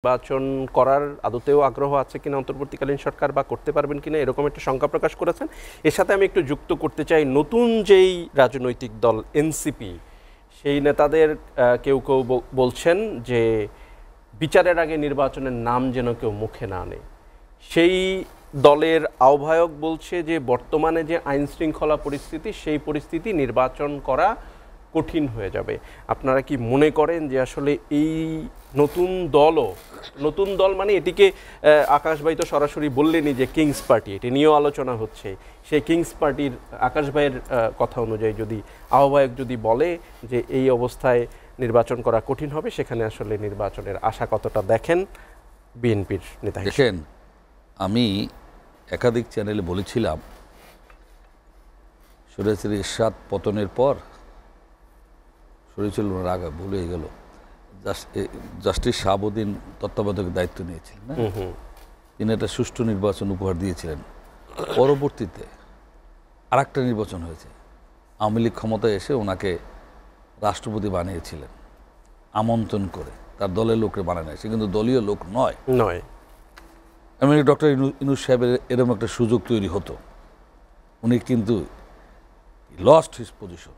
নির্বাচন করার আদতেও আগ্রহ আছে কিনা অন্তর্বর্তীকালীন সরকার বা করতে পারবেন কিনা এরকম একটা শঙ্কা প্রকাশ করেছেন। এর সাথে আমি একটু যুক্ত করতে চাই, নতুন যেই রাজনৈতিক দল এনসিপি সেই নেতাদের কেউ কেউ বলছেন যে বিচারের আগে নির্বাচনের নাম যেন কেউ মুখে না আনে। সেই দলের আহ্বায়ক বলছে যে বর্তমানে যে আইন শৃঙ্খলা পরিস্থিতি, সেই পরিস্থিতি নির্বাচন করা কঠিন হয়ে যাবে। আপনারা কি মনে করেন যে আসলে এই নতুন দল মানে এটিকে আকাশ ভাই তো সরাসরি বললেনই যে কিংস পার্টি, এটি নিয়েও আলোচনা হচ্ছে, সেই কিংস পার্টির আকাশ ভাইয়ের কথা অনুযায়ী যদি আহ্বায়ক যদি বলে যে এই অবস্থায় নির্বাচন করা কঠিন হবে, সেখানে আসলে নির্বাচনের আশা কতটা দেখেন বিএনপির নেতা? দেখেন, আমি একাধিক চ্যানেলে বলেছিলাম স্বৈরাচারী এরশাদ পতনের পর ছিল আগে ভুলে গেল জাস্টিস শাহাবুদ্দিন তত্ত্বাবধায়ক দায়িত্ব নিয়েছিলেন না, তিনি একটা সুষ্ঠু নির্বাচন উপহার দিয়েছিলেন। পরবর্তীতে আরেকটা নির্বাচন হয়েছে, আওয়ামী লীগ ক্ষমতায় এসে ওনাকে রাষ্ট্রপতি বানিয়েছিলেন আমন্ত্রণ করে, তার দলের লোককে বানায় নাই, সে কিন্তু দলীয় লোক নয়। এমনি ডক্টর ইউনূস সাহেবের এরকম একটা সুযোগ তৈরি হতো, উনি কিন্তু লস্ট হিজ পজিশন।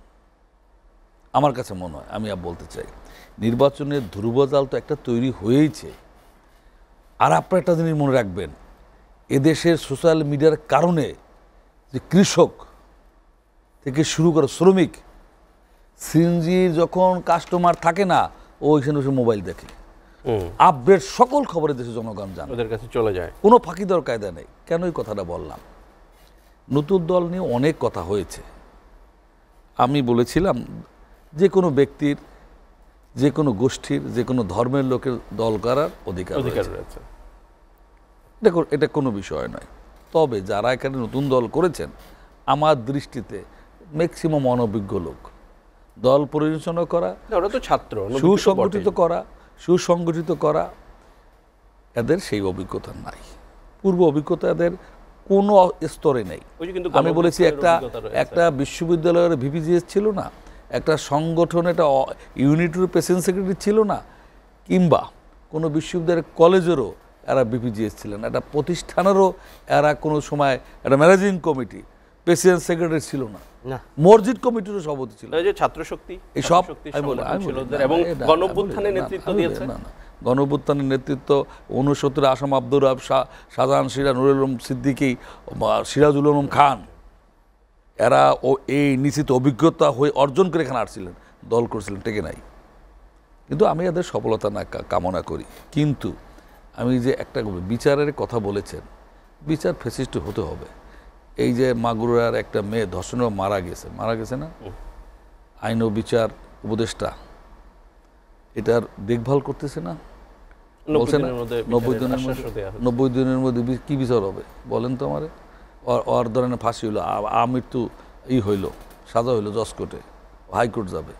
আমার কাছে মনে হয়, আমি বলতে চাই, নির্বাচনের ধ্রুবজাল তো একটা তৈরি হয়েইছে। আর আপনারা একটা জিনিস মনে রাখবেন, এদেশের সোশ্যাল মিডিয়ার কারণে যে কৃষক থেকে শুরু করে শ্রমিক, সিএনজির যখন কাস্টমার থাকে না, ও ওইখানে বসে মোবাইল দেখে, আপডেট সকল খবরের দেশে জনগণ জানে, ওদের কাছে চলে যায়, কোনো ফাঁকি দেওয়ার কায়দা নেই। কেন এই কথাটা বললাম? নতুন দল নিয়ে অনেক কথা হয়েছে। আমি বলেছিলাম যে কোনো ব্যক্তির, যে কোনো গোষ্ঠীর, যে কোনো ধর্মের লোকের দল করার অধিকার রয়েছে, এটা কোনো বিষয় নয়। তবে যারা এখানে নতুন দল করেছেন, আমার দৃষ্টিতে ম্যাক্সিমাম অনভিজ্ঞ লোক। দল পরিচালনা করা, ছাত্র সুসংগঠিত করা, এদের সেই অভিজ্ঞতা নাই, পূর্ব অভিজ্ঞতা এদের কোনো স্তরে নেই। আমি বলেছি একটা বিশ্ববিদ্যালয়ের ভিপিজিএস ছিল না, একটা সংগঠন, একটা ইউনিটের প্রেসিডেন্ট সেক্রেটারি ছিল না, কিংবা কোনো বিশ্ববিদ্যালয়ের কলেজেরও এরা বিপিজিএস ছিলেন, একটা প্রতিষ্ঠানেরও এরা কোনো সময় একটা ম্যানেজিং কমিটি প্রেসিডেন্ট সেক্রেটারি ছিল না, মসজিদ কমিটিরও সভাপতি ছিল, ছাত্রশক্তি এইসব গণঅভ্যুত্থানের নেতৃত্ব ৬৯ আসাম আব্দুর রাব, শাহজাহান সিরাজ, নুরুল আলম সিদ্দিকী, সিরাজুল আলম খান, এরা এই নিশ্চিত অভিজ্ঞতা হয়ে অর্জন করে এখানে আসছিলেন, দল করছিলেন, টেকে নাই। কিন্তু আমি এদের সফলতা না কামনা করি। কিন্তু আমি যে একটা বিচারের কথা বলেছেন, বিচার ফ্যাসিস্ট হতে হবে। এই যে মাগুরার একটা মেয়ে ধর্ষণে মারা গেছে না, আইন ও বিচার উপদেষ্টা এটার দেখভাল করতেছে না, বলছে না ৯০ দিনের মধ্যে কি বিচার হবে বলেন তো আমারে? ওর ধরনের ফাঁসি হইলো, আমৃত্যু হইল, সাজা হইলো জজ কোর্টে, হাইকোর্ট যাবে,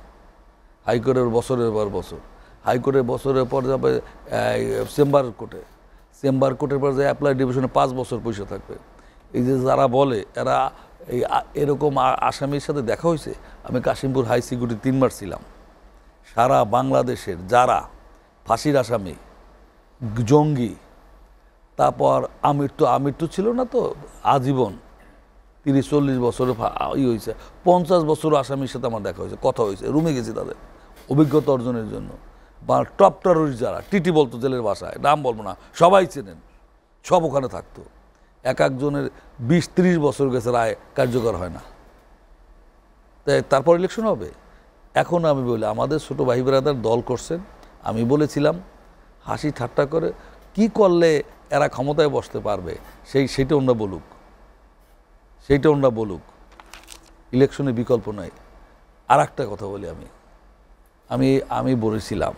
হাইকোর্টের বছরের পর বছর, হাইকোর্টের বছরের পর যাবে চেম্বার কোর্টের পর যায় অ্যাপ্লাই ডিভিশনে ৫ বছর পয়সা থাকবে। এই যে যারা বলে এরা এরকম আসামির সাথে দেখা হয়েছে, আমি কাশিমপুর হাই সিকিউরিটি ৩ বার ছিলাম। সারা বাংলাদেশের যারা ফাঁসির আসামি, জঙ্গি, তারপর আমৃত্যু ছিল না তো আজীবন, ৩০-৪০ বছরের হয়েছে, ৫০ বছর আসামির সাথে আমার দেখা হয়েছে, কথা হয়েছে, রুমে গেছি তাদের অভিজ্ঞতা অর্জনের জন্য। বা টপ টেররিস্ট যারা, টিটি বলতো জেলের ভাষায়, নাম বলবো না, সবাই চেনেন, সব ওখানে থাকতো। এক একজনের ২০-৩০ বছর গেছে, রায় কার্যকর হয় না, তাই তারপর ইলেকশন হবে। এখন আমি বলি, আমাদের ছোটো ভাই ব্রাদার দল করছেন, আমি বলেছিলাম হাসি ঠাট্টা করে কি করলে এরা ক্ষমতায় বসতে পারবে, সেইটা ওনারা বলুক, ইলেকশনে বিকল্প নাই। আর একটা কথা বলি, আমি বলেছিলাম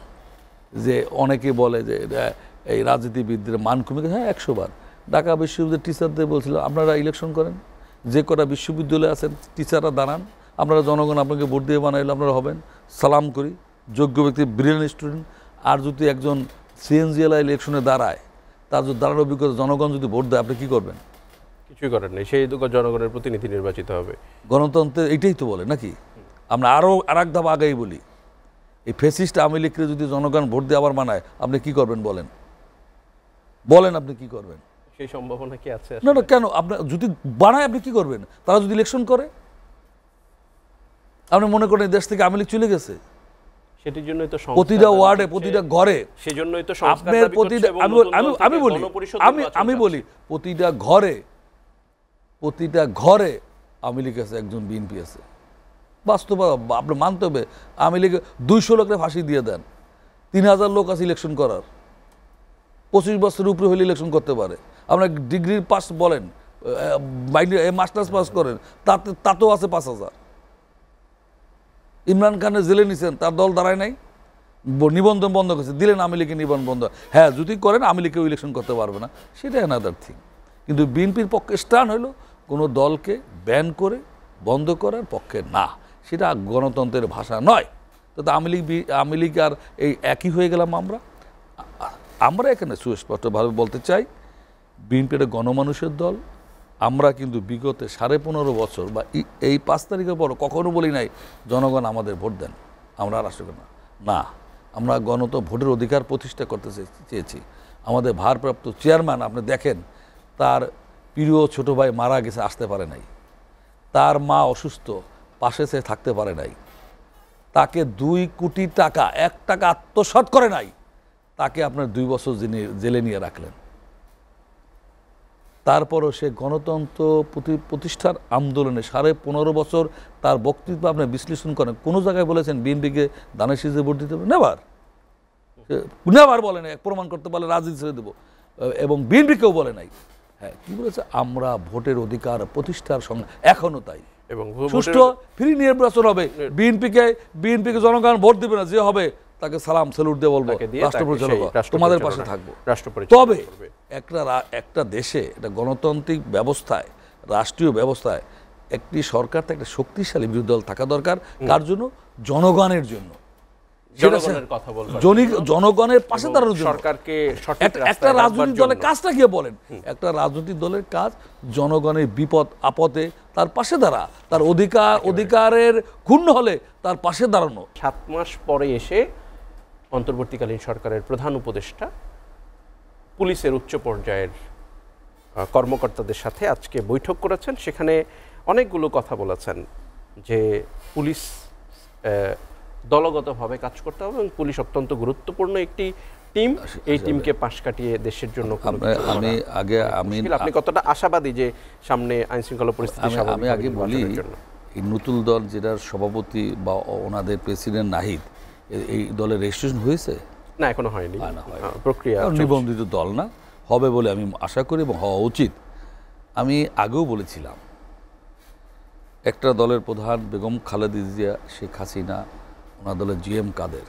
যে অনেকে বলে যে এই রাজনীতিবিদদের মান কমে গেছে। হ্যাঁ, ১০০ বার ঢাকা বিশ্ববিদ্যালয়ের টিচারদের বলছিল, আপনারা ইলেকশন করেন, যে কটা বিশ্ববিদ্যালয়ে আছেন টিচাররা দাঁড়ান, আপনারা জনগণ আপনাকে ভোট দিয়ে বানাইলে আপনারা হবেন, সালাম করি, যোগ্য ব্যক্তি, ব্রিলিয়ান্ট স্টুডেন্ট। আর যদি একজন সিএনজিএলআই ইলেকশনে দাঁড়ায়, তার যদি দাঁড়ানোর অভিজ্ঞতা, জনগণ যদি ভোট দেয়, আপনি কী করবেন? কিছুই করেন নেই, সেই জনগণের প্রতিনিধি নির্বাচিত হবে। গণতন্ত্রের এইটাই তো বলে নাকি? আমরা আরও আর এক ধাপ আগেই বলি, এই ফ্যাসিস্ট আওয়ামী লীগকে যদি জনগণ ভোট দিয়ে আবার মানায়, আপনি কি করবেন বলেন? বলেন আপনি কি করবেন? সেই সম্ভাবনা কি আছে? না না, কেন? আপনার যদি বানায় আপনি কি করবেন? তারা যদি ইলেকশন করে, আপনি মনে করেন দেশ থেকে আওয়ামী লীগ চলে গেছে, সেটির জন্যই তো প্রতিটা ওয়ার্ডে প্রতিটা ঘরে সেজন্যই তো আপনার প্রতিটা আমি বলি প্রতিটা ঘরে আওয়ামী লীগ আছে, একজন বিএনপি আছে। বাস্তব আপনি মানতে হবে। আওয়ামী লীগ 200 লোকের ফাঁসি দিয়ে দেন, 3000 লোক আছে ইলেকশন করার, 25 বছরের উপরে হলে ইলেকশন করতে পারে। আপনার ডিগ্রির পাস বলেন, মাস্টার্স পাস করেন, তাতেও আছে 5000। ইমরান খানের জেলে নিছেন, তার দল দাঁড়ায় নাই, নিবন্ধন বন্ধ করেছে, দিলেন আওয়ামী লীগের নিবন্ধন বন্ধ। হ্যাঁ, যদি করেন আওয়ামী লীগকেও ইলেকশন করতে পারবে না, সেটা অ্যানাদার থিং। কিন্তু বিএনপির পক্ষে স্ট্যান্ড হলো কোনো দলকে ব্যান করে বন্ধ করার পক্ষে না, সেটা গণতন্ত্রের ভাষা নয়। তো আওয়ামী লীগ আর এই একই হয়ে গেলাম আমরা এখানে সুস্পষ্টভাবে বলতে চাই, বিএনপি একটা গণমানুষের দল। আমরা কিন্তু বিগত 15.5 বছর বা এই 5 তারিখের পর কখনো বলি নাই জনগণ আমাদের ভোট দেন, আমরা রাষ্ট্রকে না, আমরা ভোটের অধিকার প্রতিষ্ঠা করতে চেয়েছি। আমাদের ভারপ্রাপ্ত চেয়ারম্যান আপনি দেখেন, তার প্রিয় ছোট ভাই মারা গেছে, আসতে পারে নাই, তার মা অসুস্থ, পাশে সে থাকতে পারে নাই, তাকে 2 কোটি টাকা 1 টাকা আত্মসাৎ করে নাই, তাকে আপনার 2 বছর জেলে নিয়ে রাখলেন। তারপরও সে গণতন্ত্র প্রতিষ্ঠার আন্দোলনে 15.5 বছর তার বক্তব্য আপনি বিশ্লেষণ করেন, কোনো জায়গায় বলেছেন বিএনপিকে দানের শীষে ভোট দিতে হবে? নেভার বলে নাই, প্রমাণ করতে পারলে রাজনীতি ছেড়ে দেবো। এবং বিএনপিকেও বলে নাই। হ্যাঁ, কি বলেছে? আমরা ভোটের অধিকার প্রতিষ্ঠার সঙ্গে এখনো তাই, এবং সুষ্ঠু ফ্রি নির্বাচন হবে। বিএনপিকে জনগণ ভোট দেবে না, যে হবে তাকে সালাম স্যালুট দিয়ে বলবো তোমাদের পাশে থাকবো। তবে একটা দেশে, একটা গণতান্ত্রিক ব্যবস্থায়, রাষ্ট্রীয় ব্যবস্থায় একটি সরকার, একটা শক্তিশালী বিরোধী দল থাকা দরকার। কার জন্য? জনগণের জন্য, জনগণের পাশে দাঁড়ানোর জন্য। একটা রাজনৈতিক দলের কাজটা কি বলেন? একটা রাজনৈতিক দলের কাজ জনগণের বিপদ আপদে তার পাশে দাঁড়া, তার অধিকারের ক্ষুণ্ণ হলে তার পাশে দাঁড়ানো। 7 মাস পরে এসে অন্তর্বর্তীকালীন সরকারের প্রধান উপদেষ্টা পুলিশের উচ্চ পর্যায়ের কর্মকর্তাদের সাথে আজকে বৈঠক করেছেন। সেখানে অনেকগুলো কথা বলেছেন যে পুলিশ দলগতভাবে কাজ করতে হবে এবং পুলিশ অত্যন্ত গুরুত্বপূর্ণ একটি টিম, এই টিমকে পাশ কাটিয়ে দেশের জন্য আপনি কতটা আশাবাদী যে সামনে আইন শৃঙ্খলা পরিস্থিতি? আমি আগে বলি, এই নতুন দল যেটার সভাপতি বা ওনাদের প্রেসিডেন্ট নাহিদ, এই দলের রেজিস্ট্রেশন হয়েছে? না, এখনো হয়নি, প্রক্রিয়া, নিবন্ধিত দল না, হবে বলে আমি আশা করি এবং হওয়া উচিত। আমি আগেও বলেছিলাম, একটা দলের প্রধান বেগম খালেদা জিয়া, শেখ হাসিনা, ওনার দলের জিএম কাদের,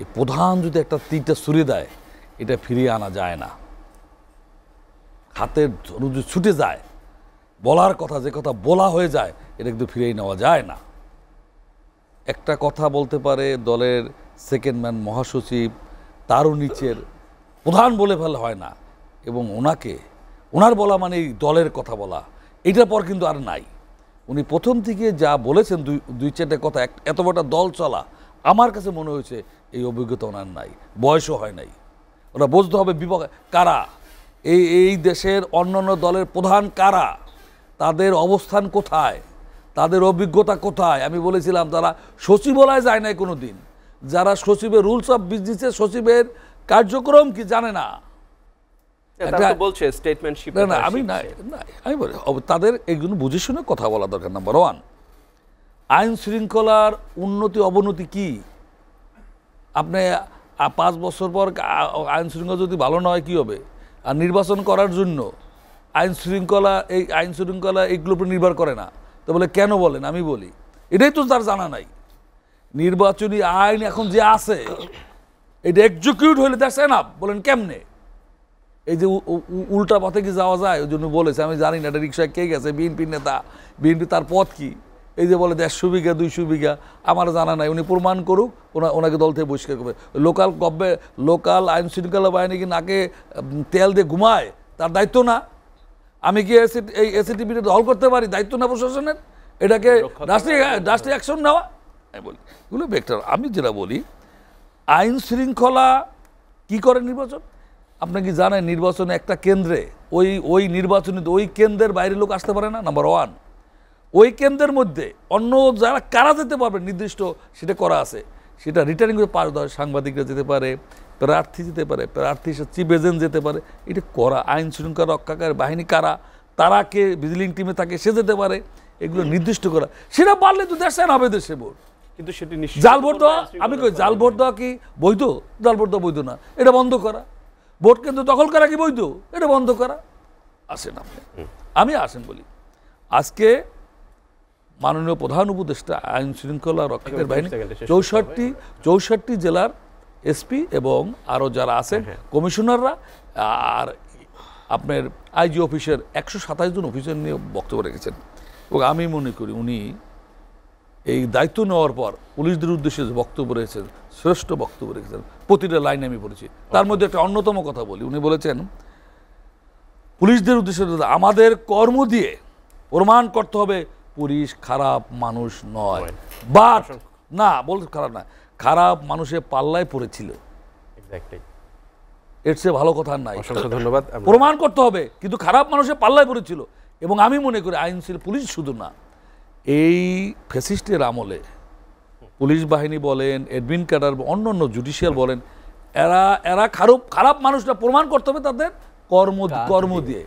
এই প্রধান যদি একটা তীরটা ছুড়ে দেয়, এটা ফিরিয়ে আনা যায় না। হাতের যদি ছুটে যায়, বলার কথা যে কথা বলা হয়ে যায়, এটা কিন্তু ফিরিয়ে নেওয়া যায় না। একটা কথা বলতে পারে দলের সেকেন্ড ম্যান, মহাসচিব, তারও নিচের প্রধান বলে ফেলা হয় না, এবং ওনার বলা মানে দলের কথা বলা, এটার পর কিন্তু আর নাই। উনি প্রথম থেকে যা বলেছেন, 2-4টা কথা, এত বড় দল চলা, আমার কাছে মনে হয়েছে এই অভিজ্ঞতা ওনার নাই, বয়সও হয় নাই। ওরা বুঝতে হবে বিপক্ষে কারা, এই দেশের অন্যান্য দলের প্রধান কারা, তাদের অবস্থান কোথায়, তাদের অভিজ্ঞতা কোথায়। আমি বলেছিলাম, তারা সচিবালয়ে যায় নাই কোনো দিন, যারা সচিবের রুলস অফ বিজনেসের সচিবের কার্যক্রম কি জানে না, আমি বলি তাদের এইগুলো বুঝে শুনে কথা বলা দরকার। নাম্বার 1, আইন শৃঙ্খলার উন্নতি অবনতি কি? আপনি 5 বছর পর আইন শৃঙ্খলা যদি ভালো না হয় কি হবে? আর নির্বাচন করার জন্য আইন শৃঙ্খলা এইগুলোর উপর নির্ভর করে না। তো বলে কেন বলেন? আমি বলি, এটাই তো তার জানা নাই। নির্বাচনী আইন এখন যে আছে, এটা এক্সিকিউট হইলে দেখছে না, বলেন কেমনে? এই যে উল্টা পথে কি যাওয়া যায়, ওই জন্য বলেছে। আমি জানি না এটা রিক্সায় কে গেছে, বিএনপির নেতা, বিএনপি তার পথ কি? এই যে বলে 150 বিঘা 200 বিঘা, আমার জানা নাই। উনি প্রমাণ করুক, ওনাকে দল থেকে বহিষ্কার করবে। লোকাল আইন শৃঙ্খলা বাহিনী কি নাকে তেল দিয়ে ঘুমায়, তার দায়িত্ব না? আমি কি এই এসিটিভিটা দল করতে পারি? দায়িত্ব না প্রশাসনের? এটাকে রাষ্ট্রীয় অ্যাকশন নেওয়া? আমি বলি এগুলো বেটার। আমি যেটা বলি, আইন শৃঙ্খলা কি করে নির্বাচন? আপনি কি জানেন নির্বাচনে একটা কেন্দ্রে ওই নির্বাচনে ওই কেন্দ্রের বাইরে লোক আসতে পারে না, নাম্বার 1। ওই কেন্দ্রের মধ্যে অন্য যারা কারা যেতে পারবে নির্দিষ্ট সেটা করা আছে, সেটা রিটার্নিং করে পাস দেওয়া, সাংবাদিকরা যেতে পারে, প্রার্থী যেতে পারে, প্রার্থী চিফ এজেন্ট যেতে পারে, এটা করা। আইন শৃঙ্খলা রক্ষাকারী বাহিনী কারা, তারা কে ভিজিলিং টিমে থাকে সে যেতে পারে, এগুলো নির্দিষ্ট করা। সেটা পারলে তো দেশ হবে দেশে ভোট। কিন্তু সেটি জাল ভোট দেওয়া, আমি কই জাল ভোট দেওয়া কি বৈধ? জাল ভোট দেওয়া বৈধ না, এটা বন্ধ করা। ভোট কেন্দ্র দখল করা কি বৈধ? এটা বন্ধ করা। আসেন আপনি, আমি আসেন বলি, আজকে মাননীয় প্রধান উপদেষ্টা আইন শৃঙ্খলা রক্ষাকারী বাহিনী 64 জেলার এসপি এবং আরও যারা আছেন কমিশনাররা আর আপনার আইজি অফিসের 127 জন অফিসার নিয়ে বক্তব্য রেখেছেন। এবং আমি মনে করি উনি এই দায়িত্ব নেওয়ার পর পুলিশদের উদ্দেশ্যে যে বক্তব্য রেখেছেন, শ্রেষ্ঠ বক্তব্য রেখেছেন। প্রতিটা লাইন আমি পড়েছি, তার মধ্যে একটা অন্যতম কথা বলি। উনি বলেছেন পুলিশদের উদ্দেশ্যে আমাদের কর্ম দিয়ে প্রমাণ করতে হবে পুলিশ খারাপ মানুষ নয়, বাট না বলতে খারাপ না, খারাপ মানুষের পাল্লায় পড়েছিল। এর চেয়ে ভালো কথা নাই। ধন্যবাদ। প্রমাণ করতে হবে, কিন্তু খারাপ মানুষের পাল্লায় পড়েছিল। এবং আমি মনে করি আইন পুলিশ শুধু না, এই ফ্যাসিস্টের আমলে পুলিশ বাহিনী বলেন, অ্যাডমিন ক্যাডার, অন্য জুডিশিয়াল বলেন, এরা খারাপ মানুষরা প্রমাণ করতে হবে তাদের কর্ম দিয়ে।